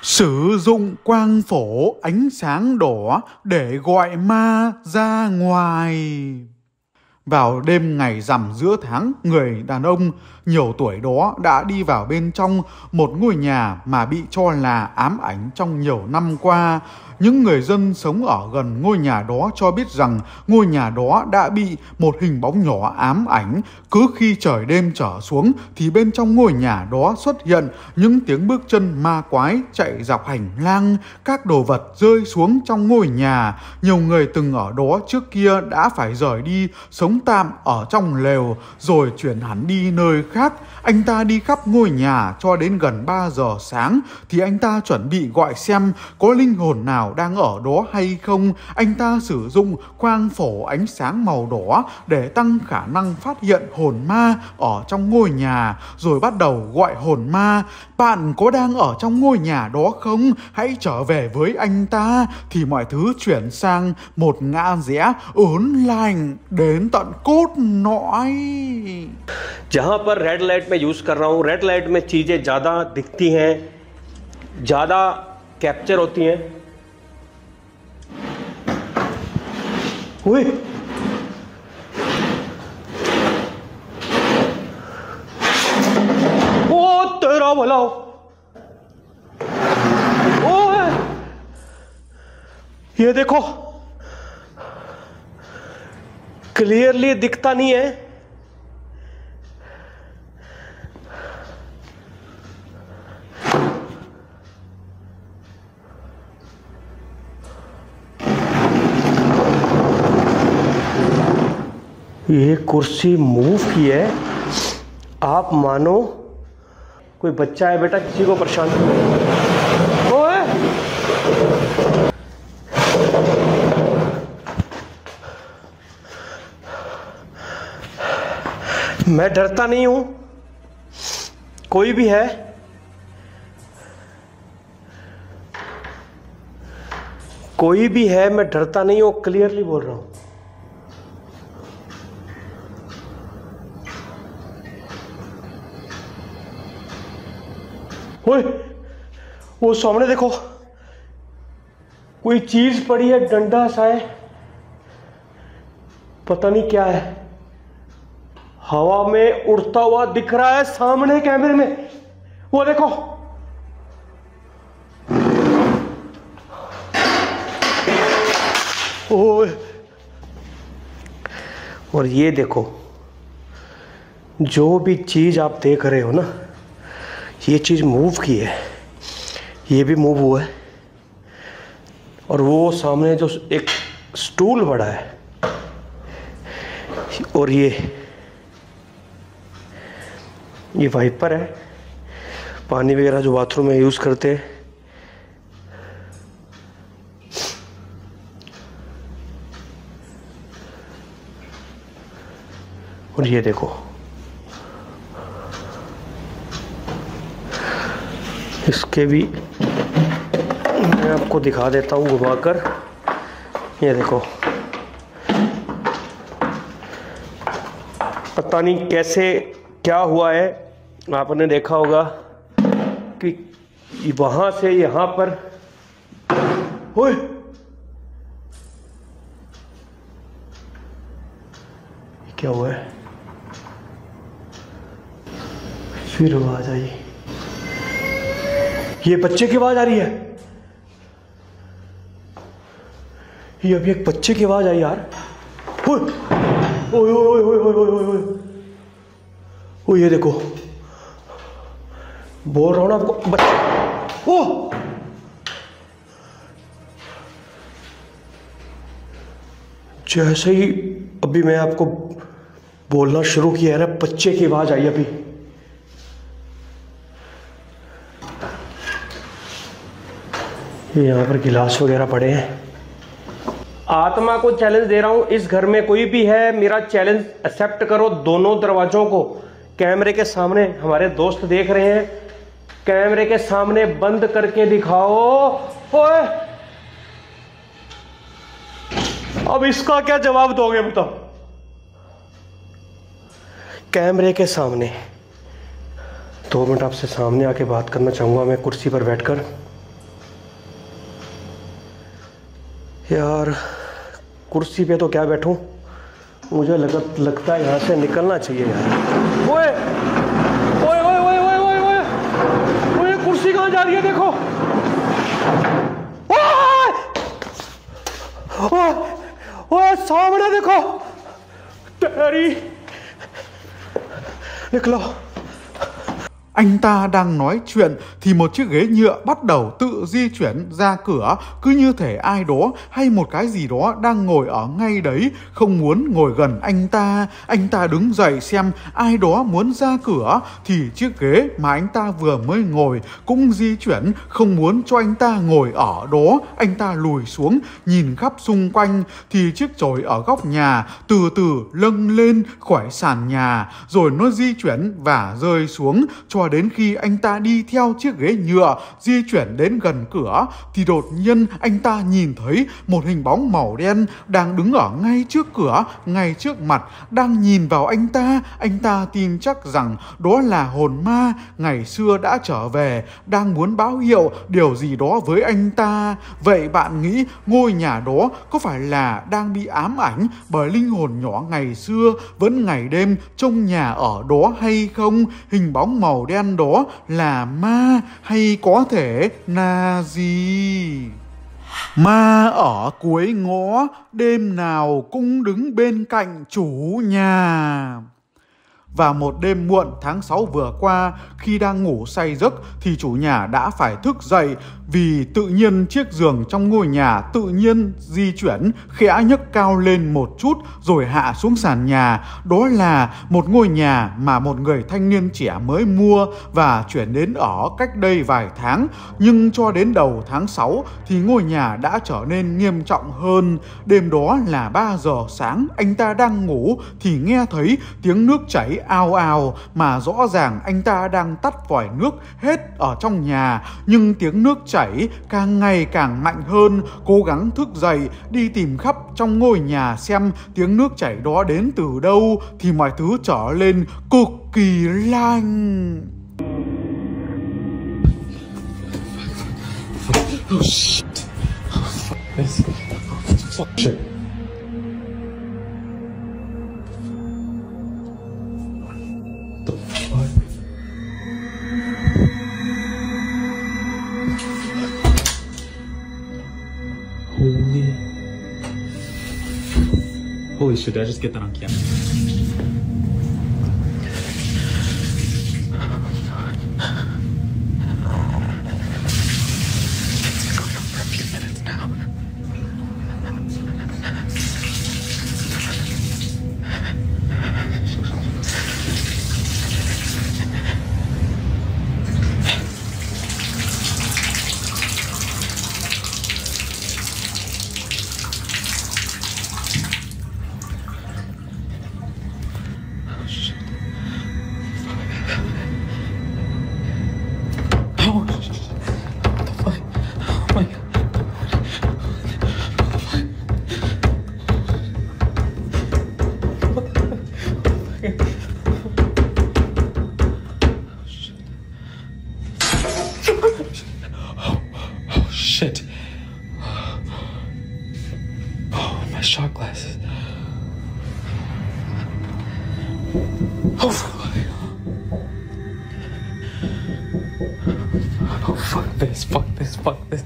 Sử dụng quang phổ ánh sáng đỏ để gọi ma ra ngoài. Vào đêm ngày rằm giữa tháng, người đàn ông nhiều tuổi đó đã đi vào bên trong một ngôi nhà mà bị cho là ám ảnh trong nhiều năm qua. Những người dân sống ở gần ngôi nhà đó cho biết rằng ngôi nhà đó đã bị một hình bóng nhỏ ám ảnh. Cứ khi trời đêm trở xuống thì bên trong ngôi nhà đó xuất hiện những tiếng bước chân ma quái chạy dọc hành lang, các đồ vật rơi xuống trong ngôi nhà. Nhiều người từng ở đó trước kia đã phải rời đi sống tạm ở trong lều rồi chuyển hẳn đi nơi khác. Anh ta đi khắp ngôi nhà cho đến gần 3 giờ sáng thì anh ta chuẩn bị gọi xem có linh hồn nào đang ở đó hay không. Anh ta sử dụng quang phổ ánh sáng màu đỏ để tăng khả năng phát hiện hồn ma ở trong ngôi nhà, rồi bắt đầu gọi hồn ma. Bạn có đang ở trong ngôi nhà đó không? Hãy trở về với anh ta. Thì mọi thứ chuyển sang một ngã rẽ ớn lạnh đến tận cốt lõi. जहां पर red light में यूज कर रहा हूं, red light में चीजें ज्यादा दिखती हैं, ज्यादा कैप्चर होती हैं। ओ तेरा भला हो। ओ ये देखो, क्लियरली दिखता नहीं है। ये कुर्सी मूव की है। आप मानो कोई बच्चा है बेटा, किसी को परेशान ओए। मैं डरता नहीं हूं, कोई भी है मैं डरता नहीं हूं, क्लियरली बोल रहा हूं। ओए, वो सामने देखो, कोई चीज पड़ी है, डंडा सा है, पता नहीं क्या है, हवा में उड़ता हुआ दिख रहा है सामने कैमरे में। वो देखो, ओए, और ये देखो, जो भी चीज आप देख रहे हो ना, ये चीज मूव की है, ये भी मूव हुआ है। और वो सामने जो एक स्टूल पड़ा है, और ये वाइपर है, पानी वगैरह जो बाथरूम में यूज करते हैं। और ये देखो, इसके भी मैं आपको दिखा देता हूँ घुमाकर। ये देखो, पता नहीं कैसे क्या हुआ है, आपने देखा होगा कि वहां से यहां पर, ओए, क्या हुआ है? फिर आवाज आई, ये बच्चे की आवाज आ रही है। ये अभी एक बच्चे की आवाज आई यार। ओए ओए ओए ओए ओए ओए ओए, ओ ये देखो, बोल रहा हूं ना आपको, बच्चे। ओ जैसे ही अभी मैं आपको बोलना शुरू किया है ना, बच्चे की आवाज आई अभी। यहाँ पर गिलास वगैरह पड़े हैं। आत्मा को चैलेंज दे रहा हूं, इस घर में कोई भी है, मेरा चैलेंज एक्सेप्ट करो। दोनों दरवाजों को कैमरे के सामने, हमारे दोस्त देख रहे हैं, कैमरे के सामने बंद करके दिखाओ। ओए, अब इसका क्या जवाब दोगे बताओ? कैमरे के सामने 2 मिनट आपसे सामने आके बात करना चाहूंगा मैं, कुर्सी पर बैठकर। यार कुर्सी पे तो क्या बैठूं, मुझे लगता है यहाँ से निकलना चाहिए यार। ओए ओए ओए ओए ओए ओए ओए ओए, कुर्सी कहाँ जा रही है देखो। ओए ओए सामने देखो, तेरी निकलो। Anh ta đang nói chuyện thì một chiếc ghế nhựa bắt đầu tự di chuyển ra cửa, cứ như thể ai đó hay một cái gì đó đang ngồi ở ngay đấy, không muốn ngồi gần anh ta. Anh ta đứng dậy xem ai đó muốn ra cửa thì chiếc ghế mà anh ta vừa mới ngồi cũng di chuyển, không muốn cho anh ta ngồi ở đó. Anh ta lùi xuống nhìn khắp xung quanh thì chiếc chổi ở góc nhà từ từ lâng lên khỏi sàn nhà, rồi nó di chuyển và rơi xuống cho đến khi anh ta đi theo chiếc ghế nhựa di chuyển đến gần cửa thì đột nhiên anh ta nhìn thấy một hình bóng màu đen đang đứng ở ngay trước cửa, ngay trước mặt, đang nhìn vào anh ta. Anh ta tin chắc rằng đó là hồn ma ngày xưa đã trở về, đang muốn báo hiệu điều gì đó với anh ta. Vậy bạn nghĩ ngôi nhà đó có phải là đang bị ám ảnh bởi linh hồn nhỏ ngày xưa vẫn ngày đêm trong nhà ở đó hay không? Hình bóng màu đen đó là ma hay có thể là gì? Ma ở cuối ngõ, đêm nào cũng đứng bên cạnh chủ nhà. Và một đêm muộn tháng 6 vừa qua, khi đang ngủ say giấc thì chủ nhà đã phải thức dậy vì tự nhiên chiếc giường trong ngôi nhà tự nhiên di chuyển, khẽ nhấc cao lên một chút rồi hạ xuống sàn nhà. Đó là một ngôi nhà mà một người thanh niên trẻ mới mua và chuyển đến ở cách đây vài tháng. Nhưng cho đến đầu tháng 6 thì ngôi nhà đã trở nên nghiêm trọng hơn. Đêm đó là 3 giờ sáng, anh ta đang ngủ thì nghe thấy tiếng nước chảy ào ào, mà rõ ràng anh ta đang tắt vòi nước hết ở trong nhà, nhưng tiếng nước chảy càng ngày càng mạnh hơn. Cố gắng thức dậy đi tìm khắp trong ngôi nhà xem tiếng nước chảy đó đến từ đâu thì mọi thứ trở lên cực kỳ lạnh. Oh shit. This shit. The fuck? Holy shit, did I just get that on camera? Shit. Oh, my shot glasses. Oh, fuck. Oh, fuck this, fuck this, fuck this.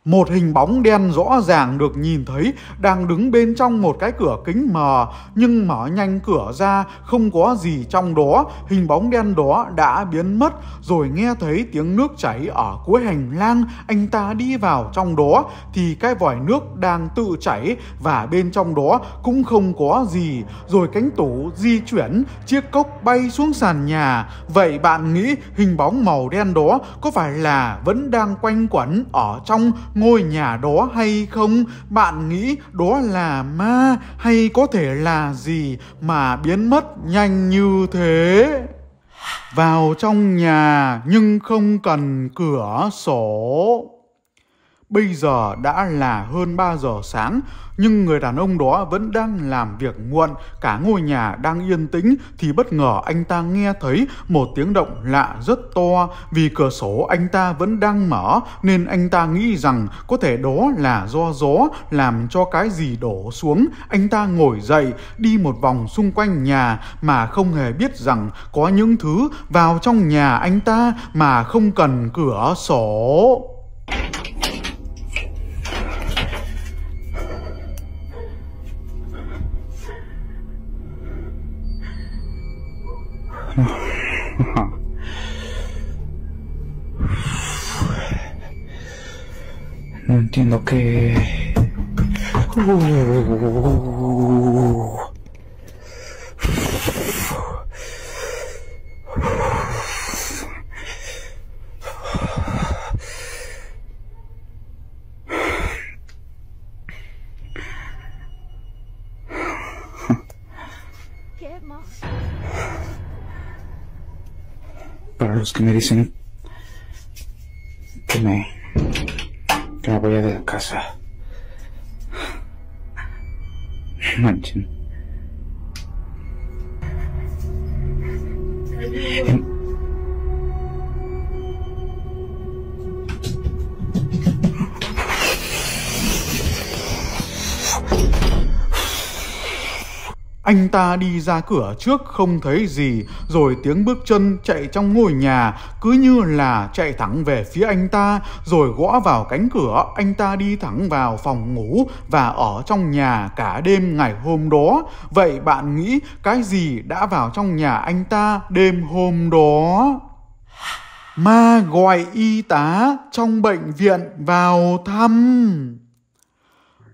Một hình bóng đen rõ ràng được nhìn thấy đang đứng bên trong một cái cửa kính mờ, nhưng mở nhanh cửa ra không có gì trong đó. Hình bóng đen đó đã biến mất. Rồi nghe thấy tiếng nước chảy ở cuối hành lang. Anh ta đi vào trong đó thì cái vòi nước đang tự chảy và bên trong đó cũng không có gì. Rồi cánh tủ di chuyển, chiếc cốc bay xuống sàn nhà. Vậy bạn nghĩ hình bóng màu đen đó có phải là vẫn đang quanh quẩn ở trong ngôi nhà đó hay không? Bạn nghĩ đó là ma hay có thể là gì mà biến mất nhanh như thế? Vào trong nhà nhưng không cần cửa sổ. Bây giờ đã là hơn 3 giờ sáng, nhưng người đàn ông đó vẫn đang làm việc muộn, cả ngôi nhà đang yên tĩnh thì bất ngờ anh ta nghe thấy một tiếng động lạ rất to. Vì cửa sổ anh ta vẫn đang mở nên anh ta nghĩ rằng có thể đó là do gió làm cho cái gì đổ xuống. Anh ta ngồi dậy đi một vòng xung quanh nhà mà không hề biết rằng có những thứ vào trong nhà anh ta mà không cần cửa sổ. No entiendo qué. Para los que me dicen que me vaya de la casa. Manchen. Anh ta đi ra cửa trước không thấy gì, rồi tiếng bước chân chạy trong ngôi nhà cứ như là chạy thẳng về phía anh ta, rồi gõ vào cánh cửa. Anh ta đi thẳng vào phòng ngủ và ở trong nhà cả đêm ngày hôm đó. Vậy bạn nghĩ cái gì đã vào trong nhà anh ta đêm hôm đó? Ma gọi y tá trong bệnh viện vào thăm.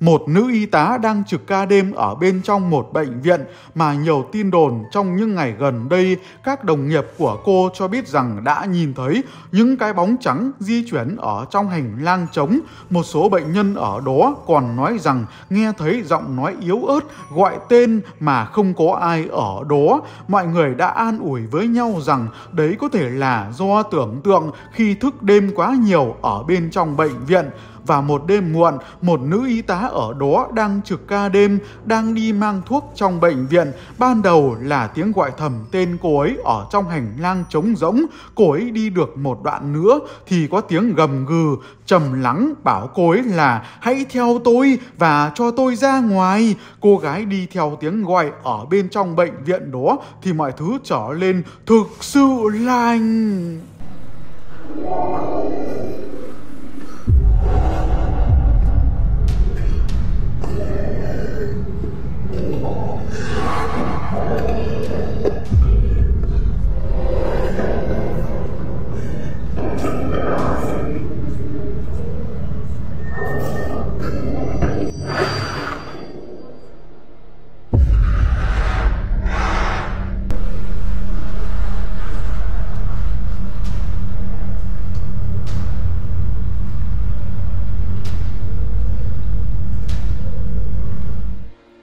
Một nữ y tá đang trực ca đêm ở bên trong một bệnh viện mà nhiều tin đồn trong những ngày gần đây. Các đồng nghiệp của cô cho biết rằng đã nhìn thấy những cái bóng trắng di chuyển ở trong hành lang trống. Một số bệnh nhân ở đó còn nói rằng nghe thấy giọng nói yếu ớt gọi tên mà không có ai ở đó. Mọi người đã an ủi với nhau rằng đấy có thể là do tưởng tượng khi thức đêm quá nhiều ở bên trong bệnh viện. Và một đêm muộn, một nữ y tá ở đó đang trực ca đêm, đang đi mang thuốc trong bệnh viện. Ban đầu là tiếng gọi thầm tên cô ấy ở trong hành lang trống rỗng. Cô ấy đi được một đoạn nữa thì có tiếng gầm gừ trầm lắng bảo cô ấy là hãy theo tôi và cho tôi ra ngoài. Cô gái đi theo tiếng gọi ở bên trong bệnh viện đó thì mọi thứ trở lên thực sự lành.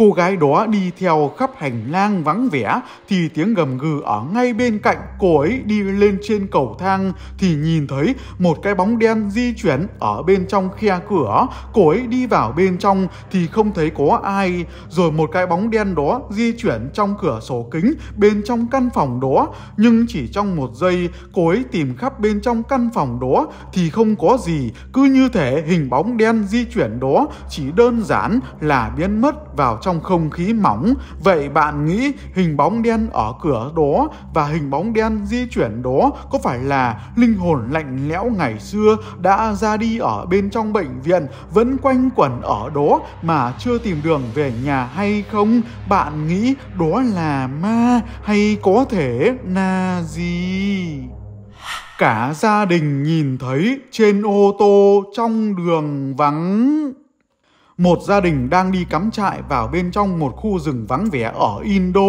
Cô gái đó đi theo khắp hành lang vắng vẻ thì tiếng gầm gừ ở ngay bên cạnh. Cô ấy đi lên trên cầu thang thì nhìn thấy một cái bóng đen di chuyển ở bên trong khe cửa. Cô ấy đi vào bên trong thì không thấy có ai. Rồi một cái bóng đen đó di chuyển trong cửa sổ kính bên trong căn phòng đó. Nhưng chỉ trong một giây cô ấy tìm khắp bên trong căn phòng đó thì không có gì. Cứ như thể hình bóng đen di chuyển đó chỉ đơn giản là biến mất vào trong không khí mỏng. Vậy bạn nghĩ hình bóng đen ở cửa đó và hình bóng đen di chuyển đó có phải là linh hồn lạnh lẽo ngày xưa đã ra đi ở bên trong bệnh viện, vẫn quanh quẩn ở đó mà chưa tìm đường về nhà hay không? Bạn nghĩ đó là ma hay có thể là gì? Cả gia đình nhìn thấy trên ô tô trong đường vắng. Một gia đình đang đi cắm trại vào bên trong một khu rừng vắng vẻ ở Indo.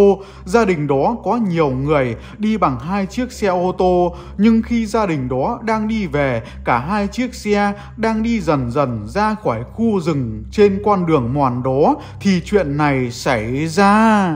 Gia đình đó có nhiều người đi bằng 2 chiếc xe ô tô. Nhưng khi gia đình đó đang đi về, cả 2 chiếc xe đang đi dần dần ra khỏi khu rừng trên con đường mòn đó thì chuyện này xảy ra.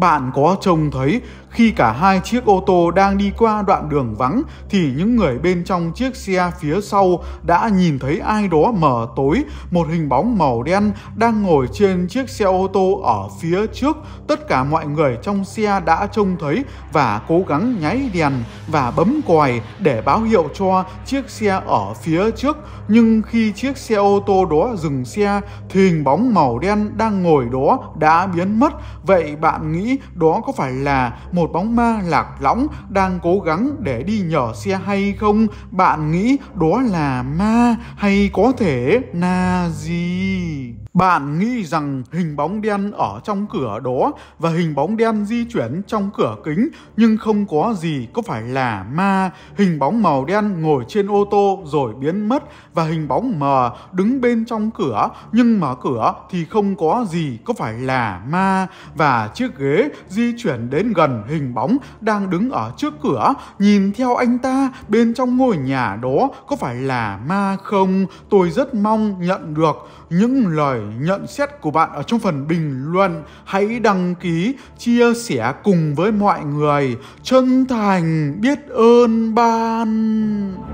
Bạn có trông thấy khi cả hai chiếc ô tô đang đi qua đoạn đường vắng thì những người bên trong chiếc xe phía sau đã nhìn thấy ai đó mờ tối, một hình bóng màu đen đang ngồi trên chiếc xe ô tô ở phía trước. Tất cả mọi người trong xe đã trông thấy và cố gắng nháy đèn và bấm còi để báo hiệu cho chiếc xe ở phía trước. Nhưng khi chiếc xe ô tô đó dừng xe thì hình bóng màu đen đang ngồi đó đã biến mất. Vậy bạn nghĩ đó có phải là một bóng ma lạc lõng đang cố gắng để đi nhờ xe hay không? Bạn nghĩ đó là ma hay có thể là gì? Bạn nghĩ rằng hình bóng đen ở trong cửa đó và hình bóng đen di chuyển trong cửa kính nhưng không có gì có phải là ma? Hình bóng màu đen ngồi trên ô tô rồi biến mất và hình bóng mờ đứng bên trong cửa nhưng mở cửa thì không có gì có phải là ma? Và chiếc ghế di chuyển đến gần hình bóng đang đứng ở trước cửa, nhìn theo anh ta bên trong ngôi nhà đó có phải là ma không? Tôi rất mong nhận được những lời nhận xét của bạn ở trong phần bình luận. Hãy đăng ký, chia sẻ cùng với mọi người. Chân thành biết ơn bạn.